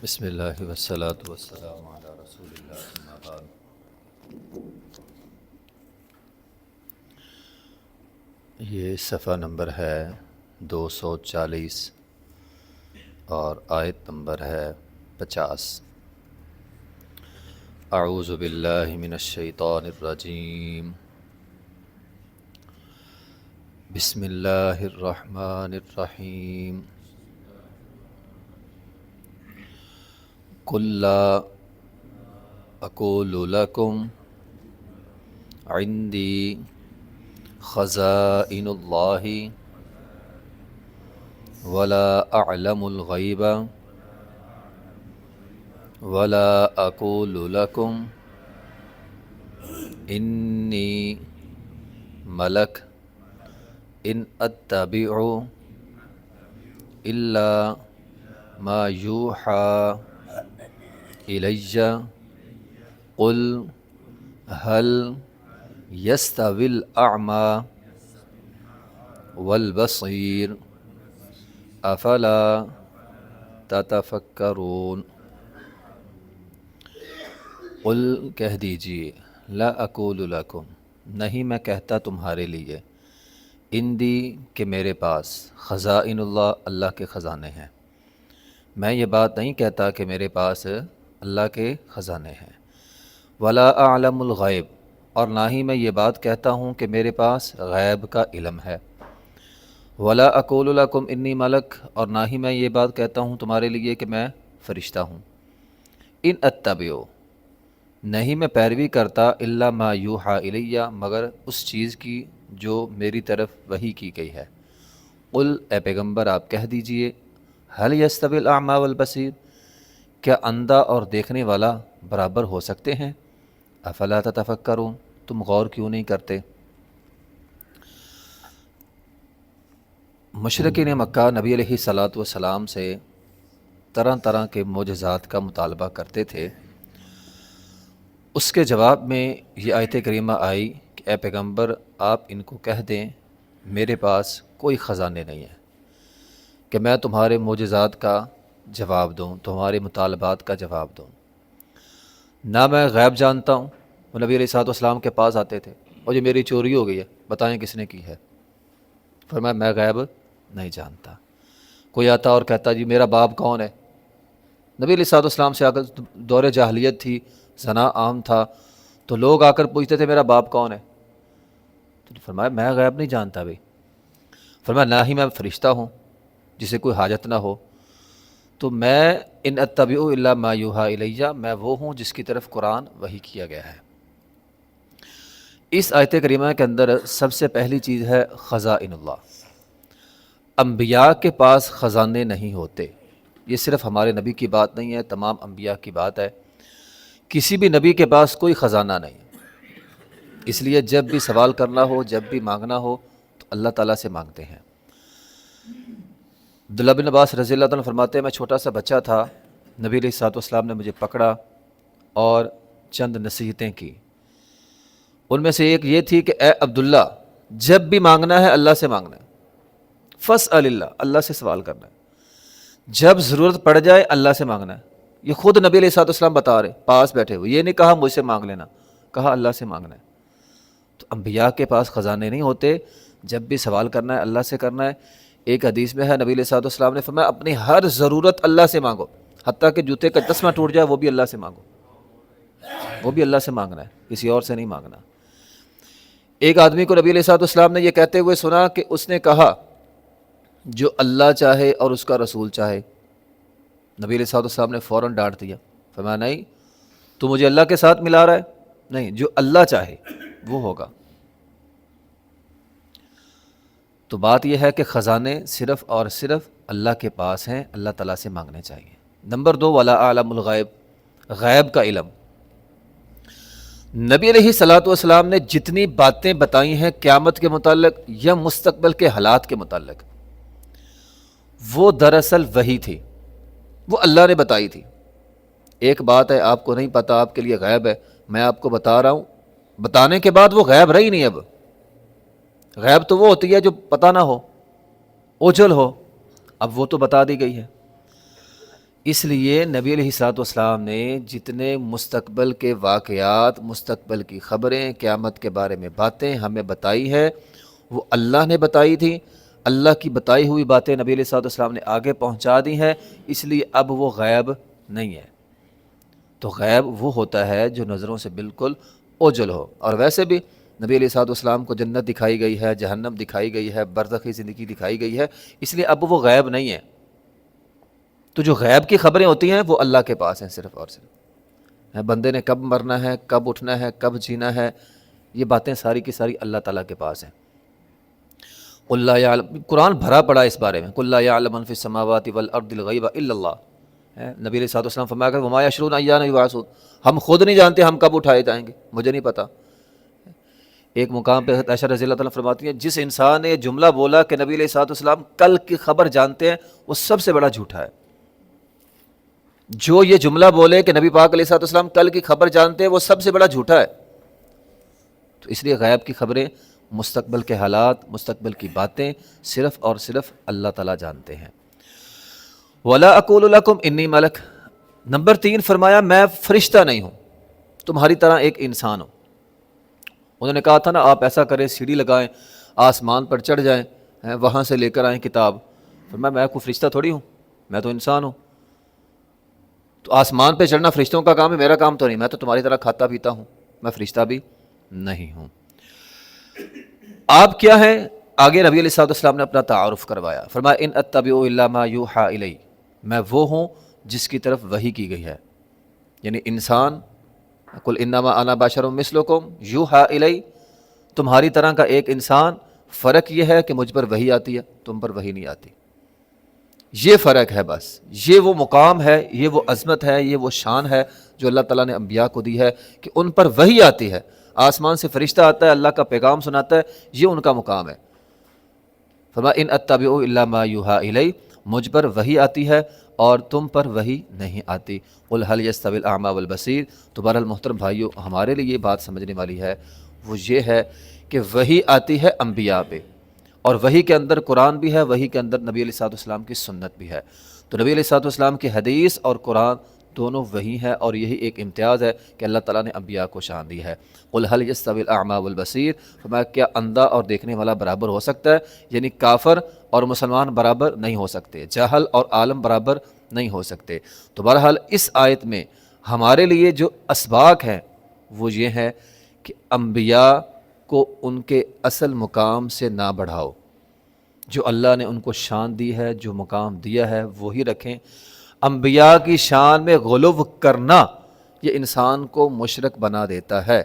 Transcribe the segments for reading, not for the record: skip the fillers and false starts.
بسم اللہ والصلاة والسلام علی رسول اللہ اما بعد۔ یہ صفحہ نمبر ہے 240 اور آیت نمبر ہے 50۔ اعوذ باللہ من الشیطان الرجیم، بسم اللہ الرحمن الرحیم۔ قل لا اقول لکم عندی خزائن اللہ ولا اعلم الغیب ولا اقول لکم انی ملک ان اتبع الا ما یوحی الی قل هل یستوی الاعمی والبصیر افلا تتفکرون۔ قل کہہ دیجئے، لا اقول لکم نہیں میں کہتا تمہارے لیے، عندی کہ میرے پاس، خزائن اللہ اللہ کے خزانے ہیں۔ میں یہ بات نہیں کہتا کہ میرے پاس اللہ کے خزانے ہیں۔ ولا اعلم الغیب اور نہ ہی میں یہ بات کہتا ہوں کہ میرے پاس غیب کا علم ہے۔ ولا اقول لکم انی ملک اور نہ ہی میں یہ بات کہتا ہوں تمہارے لیے کہ میں فرشتہ ہوں۔ ان اتبع نہیں میں پیروی کرتا الا ما یوحی الی مگر اس چیز کی جو میری طرف وحی کی گئی ہے۔ قل اے پیغمبر آپ کہہ دیجئے، هل یستوی الاعمی والبصیر کیا اندھا اور دیکھنے والا برابر ہو سکتے ہیں؟ افلا تتفکرون تم غور کیوں نہیں کرتے؟ مشرکین مکہ نبی علیہ الصلاۃ والسلام سے طرح طرح کے معجزات کا مطالبہ کرتے تھے۔ اس کے جواب میں یہ آیت کریمہ آئی کہ اے پیغمبر آپ ان کو کہہ دیں میرے پاس کوئی خزانے نہیں ہیں کہ میں تمہارے معجزات کا جواب دوں، تمہارے مطالبات کا جواب دوں۔ نہ میں غیب جانتا ہوں۔ وہ نبی علیہ الصلوۃ والسلام کے پاس آتے تھے اور یہ میری چوری ہو گئی ہے، بتائیں کس نے کی ہے؟ فرمایا میں غیب نہیں جانتا۔ کوئی آتا اور کہتا جی میرا باپ کون ہے؟ نبی علیہ الصلوۃ والسلام سے اگر دور جاہلیت تھی، زنا عام تھا، تو لوگ آ کر پوچھتے تھے میرا باپ کون ہے؟ تو فرمایا میں غیب نہیں جانتا بھائی۔ فرمایا نہ ہی میں فرشتہ ہوں جسے کوئی حاجت نہ ہو، تو میں ان اتبع الا ما یوحی الی میں وہ ہوں جس کی طرف قرآن وحی کیا گیا ہے۔ اس آیت کریمہ کے اندر سب سے پہلی چیز ہے خزائن اللہ۔ انبیاء کے پاس خزانے نہیں ہوتے۔ یہ صرف ہمارے نبی کی بات نہیں ہے، تمام انبیاء کی بات ہے۔ کسی بھی نبی کے پاس کوئی خزانہ نہیں۔ اس لیے جب بھی سوال کرنا ہو، جب بھی مانگنا ہو تو اللہ تعالیٰ سے مانگتے ہیں۔ عبداللہ بن عباس رضی اللہ عنہ فرماتے ہیں میں چھوٹا سا بچہ تھا، نبی علیہ الصلوۃ والسلام نے مجھے پکڑا اور چند نصیحتیں کی۔ ان میں سے ایک یہ تھی کہ اے عبداللہ جب بھی مانگنا ہے اللہ سے مانگنا ہے، فاسأل اللہ اللہ سے سوال کرنا ہے، جب ضرورت پڑ جائے اللہ سے مانگنا ہے۔ یہ خود نبی علیہ الصلوۃ والسلام بتا رہے پاس بیٹھے ہوئے، یہ نہیں کہا مجھ سے مانگ لینا، کہا اللہ سے مانگنا ہے۔ تو انبیاء کے پاس خزانے نہیں ہوتے، جب بھی سوال کرنا ہے اللہ سے کرنا ہے۔ ایک حدیث میں ہے نبی علیہ الصلوۃ والسلام نے فرمایا اپنی ہر ضرورت اللہ سے مانگو، حتیٰ کہ جوتے کا تسمہ ٹوٹ جائے وہ بھی اللہ سے مانگو، وہ بھی اللہ سے مانگنا ہے، کسی اور سے نہیں مانگنا۔ ایک آدمی کو نبی علیہ الصلوۃ والسلام نے یہ کہتے ہوئے سنا کہ اس نے کہا جو اللہ چاہے اور اس کا رسول چاہے۔ نبی علیہ الصلوۃ والسلام نے فوراً ڈانٹ دیا، فرمایا نہیں تو مجھے اللہ کے ساتھ ملا رہا ہے، نہیں جو اللہ چاہے وہ ہوگا۔ تو بات یہ ہے کہ خزانے صرف اور صرف اللہ کے پاس ہیں، اللہ تعالیٰ سے مانگنے چاہیے۔ نمبر 2 ولا اعلم الغیب، غیب کا علم۔ نبی علیہ الصلوۃ والسلام نے جتنی باتیں بتائی ہیں قیامت کے متعلق یا مستقبل کے حالات کے متعلق، وہ دراصل وحی تھی، وہ اللہ نے بتائی تھی۔ ایک بات ہے آپ کو نہیں پتہ، آپ کے لیے غیب ہے، میں آپ کو بتا رہا ہوں، بتانے کے بعد وہ غیب رہی نہیں۔ اب غیب تو وہ ہوتی ہے جو پتہ نہ ہو، اوجھل ہو، اب وہ تو بتا دی گئی ہے۔ اس لیے نبی علیہ الصلوۃ والسلام نے جتنے مستقبل کے واقعات، مستقبل کی خبریں، قیامت کے بارے میں باتیں ہمیں بتائی ہے، وہ اللہ نے بتائی تھی۔ اللہ کی بتائی ہوئی باتیں نبی علیہ الصلوۃ والسلام نے آگے پہنچا دی ہیں، اس لیے اب وہ غیب نہیں ہے۔ تو غیب وہ ہوتا ہے جو نظروں سے بالکل اوجھل ہو۔ اور ویسے بھی نبی علیہ الصلوۃ والسلام کو جنت دکھائی گئی ہے، جہنم دکھائی گئی ہے، برزخی زندگی دکھائی گئی ہے، اس لیے اب وہ غیب نہیں ہے۔ تو جو غیب کی خبریں ہوتی ہیں وہ اللہ کے پاس ہیں صرف اور صرف۔ بندے نے کب مرنا ہے، کب اٹھنا ہے، کب جینا ہے، یہ باتیں ساری کی ساری اللہ تعالیٰ کے پاس ہیں۔ قل لا یعلم، قرآن بھرا پڑا اس بارے میں، قل لا یعلم من فی السماوات والارض الغیب الا اللہ۔ نبی علیہ الصلوۃ والسلام فرمایا کہ وما یشعرون ایان یبعثون، ہم خود نہیں جانتے ہم کب اٹھائے جائیں گے، مجھے نہیں پتہ۔ ایک مقام پہ عائشہ رضی اللہ تعالیٰ فرماتی ہیں جس انسان نے یہ جملہ بولا کہ نبی علیہ الصلوۃ والسلام کل کی خبر جانتے ہیں، وہ سب سے بڑا جھوٹا ہے۔ جو یہ جملہ بولے کہ نبی پاک علیہ الصلوۃ والسلام کل کی خبر جانتے ہیں، وہ سب سے بڑا جھوٹا ہے۔ تو اس لیے غیب کی خبریں، مستقبل کے حالات، مستقبل کی باتیں صرف اور صرف اللہ تعالیٰ جانتے ہیں۔ وَلَا أَقُولُ لَكُمْ إِنِّي مَلَكٌ، نمبر 3 فرمایا میں فرشتہ نہیں ہوں، تمہاری طرح ایک انسان ہوں۔ انہوں نے کہا تھا نا آپ ایسا کریں، سیڑھی لگائیں، آسمان پر چڑھ جائیں، وہاں سے لے کر آئیں کتاب۔ فرمایا میں کوئی فرشتہ تھوڑی ہوں، میں تو انسان ہوں۔ تو آسمان پہ چڑھنا فرشتوں کا کام ہے، میرا کام تو نہیں، میں تو تمہاری طرح کھاتا پیتا ہوں، میں فرشتہ بھی نہیں ہوں۔ آپ کیا ہیں؟ آگے نبی علیہ الصلوۃ والسلام نے اپنا تعارف کروایا، فرمایا ان اتبع الا ما یوحى الی، میں وہ ہوں جس کی طرف وحی کی گئی ہے، یعنی انسان، قل انما انا بشر مثلکم یوحى الی، تمہاری طرح کا ایک انسان، فرق یہ ہے کہ مجھ پر وحی آتی ہے، تم پر وحی نہیں آتی، یہ فرق ہے بس۔ یہ وہ مقام ہے، یہ وہ عظمت ہے، یہ وہ شان ہے جو اللہ تعالیٰ نے انبیاء کو دی ہے کہ ان پر وحی آتی ہے، آسمان سے فرشتہ آتا ہے، اللہ کا پیغام سناتا ہے، یہ ان کا مقام ہے۔ فرمایا ان اتبع الا ما یوحى الی، مجھ پر وحی آتی ہے اور تم پر وحی نہیں آتی۔ قل هل یستوی الاعمی والبصیر، تو بہرحال محترم بھائیو، ہمارے لیے یہ بات سمجھنے والی ہے، وہ یہ ہے کہ وحی آتی ہے انبیاء پہ، اور وحی کے اندر قرآن بھی ہے، وحی کے اندر نبی علیہ الصلوۃ والسلام کی سنت بھی ہے۔ تو نبی علیہ الصلوۃ والسلام کی حدیث اور قرآن دونوں وحی ہے، اور یہی ایک امتیاز ہے کہ اللہ تعالیٰ نے انبیاء کو شان دی ہے۔ قل هل یستوی الاعمی والبصیر، فرمایا کیا اندھا اور دیکھنے والا برابر ہو سکتا ہے؟ یعنی کافر اور مسلمان برابر نہیں ہو سکتے، جاہل اور عالم برابر نہیں ہو سکتے۔ تو بہرحال اس آیت میں ہمارے لیے جو اسباق ہیں وہ یہ ہے کہ انبیاء کو ان کے اصل مقام سے نہ بڑھاؤ، جو اللہ نے ان کو شان دی ہے، جو مقام دیا ہے وہی رکھیں۔ انبیاء کی شان میں غلو کرنا یہ انسان کو مشرک بنا دیتا ہے،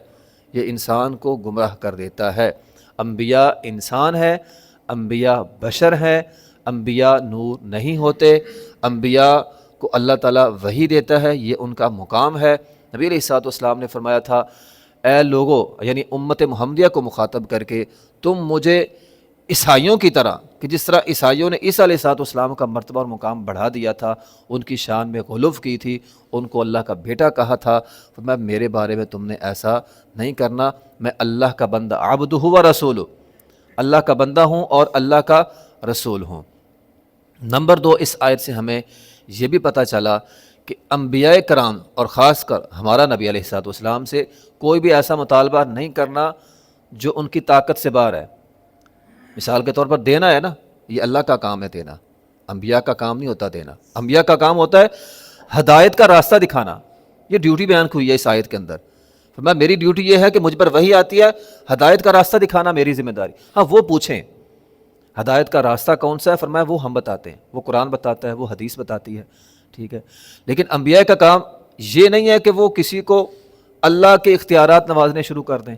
یہ انسان کو گمراہ کر دیتا ہے۔ انبیاء انسان ہے، انبیاء بشر ہیں، انبیاء نور نہیں ہوتے، انبیاء کو اللہ تعالیٰ وحی دیتا ہے، یہ ان کا مقام ہے۔ نبی علیہ الصلوۃ والسلام نے فرمایا تھا اے لوگو، یعنی امت محمدیہ کو مخاطب کر کے، تم مجھے عیسائیوں کی طرح، کہ جس طرح عیسائیوں نے عیسیٰ علیہ الصلوۃ والسلام کا مرتبہ اور مقام بڑھا دیا تھا، ان کی شان میں غلو کی تھی، ان کو اللہ کا بیٹا کہا تھا، فرمایا میرے بارے میں تم نے ایسا نہیں کرنا، میں اللہ کا بندہ، عبدہ و رسولہ، اللہ کا بندہ ہوں اور اللہ کا رسول ہوں۔ نمبر 2، اس آیت سے ہمیں یہ بھی پتہ چلا کہ انبیاء کرام اور خاص کر ہمارا نبی علیہ الصلوۃ والسلام سے کوئی بھی ایسا مطالبہ نہیں کرنا جو ان کی طاقت سے باہر ہے۔ مثال کے طور پر دینا ہے نا، یہ اللہ کا کام ہے دینا، انبیاء کا کام نہیں ہوتا دینا۔ انبیاء کا کام ہوتا ہے ہدایت کا راستہ دکھانا، یہ ڈیوٹی بیان ہوئی ہے اس آیت کے اندر۔ فرمایا میری ڈیوٹی یہ ہے کہ مجھ پر وحی آتی ہے، ہدایت کا راستہ دکھانا میری ذمہ داری۔ ہاں وہ پوچھیں ہدایت کا راستہ کون سا ہے، فرمایا وہ ہم بتاتے ہیں، وہ قرآن بتاتا ہے، وہ حدیث بتاتی ہے، ٹھیک ہے۔ لیکن انبیاء کا کام یہ نہیں ہے کہ وہ کسی کو اللہ کے اختیارات نوازنے شروع کر دیں۔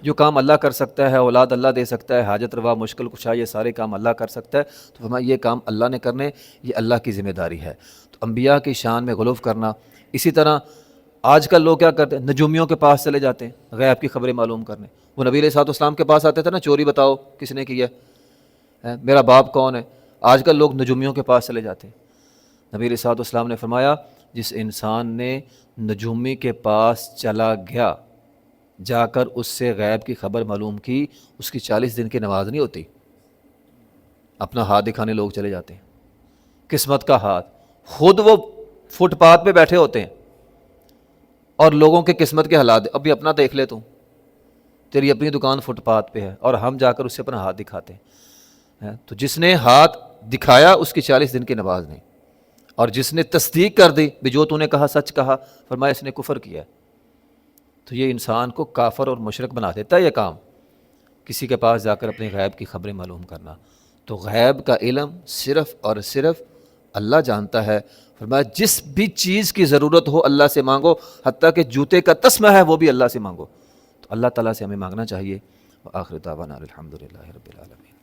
جو کام اللہ کر سکتا ہے، اولاد اللہ دے سکتا ہے، حاجت روا، مشکل کشا، یہ سارے کام اللہ کر سکتا ہے، تو فرمایا یہ کام اللہ نے کرنے، یہ اللہ کی ذمہ داری ہے۔ تو انبیاء کی شان میں غلو کرنا۔ اسی طرح آج کل لوگ کیا کرتے ہیں، نجومیوں کے پاس چلے جاتے ہیں غیب کی خبریں معلوم کرنے۔ وہ نبی علیہ الصلوۃ والسلام کے پاس آتے تھے نا، چوری بتاؤ کس نے کی ہے، میرا باپ کون ہے۔ آج کل لوگ نجومیوں کے پاس چلے جاتے ہیں۔ نبی علیہ الصلوۃ والسلام نے فرمایا جس انسان نے نجومی کے پاس چلا گیا، جا کر اس سے غیب کی خبر معلوم کی، اس کی 40 دن کی نماز نہیں ہوتی۔ اپنا ہاتھ دکھانے لوگ چلے جاتے ہیں، قسمت کا ہاتھ، خود وہ فٹ پاتھ پہ بیٹھے ہوتے ہیں اور لوگوں کے قسمت کے حالات، ابھی اپنا دیکھ لے تو، تیری اپنی دکان فٹ پاتھ پہ ہے اور ہم جا کر اس سے اپنا ہاتھ دکھاتے ہیں. تو جس نے ہاتھ دکھایا اس کی 40 دن کی نماز نہیں، اور جس نے تصدیق کر دی بھی جو تو نے کہا سچ کہا، فرمایا اس نے کفر کیا. تو یہ انسان کو کافر اور مشرک بنا دیتا ہے یہ کام، کسی کے پاس جا کر اپنے غیب کی خبریں معلوم کرنا. تو غیب کا علم صرف اور صرف اللہ جانتا ہے. فرمایا جس بھی چیز کی ضرورت ہو اللہ سے مانگو، حتیٰ کہ جوتے کا تسمہ ہے وہ بھی اللہ سے مانگو. تو اللہ تعالیٰ سے ہمیں مانگنا چاہیے. وآخر دعوانا الحمدللہ رب العالمین.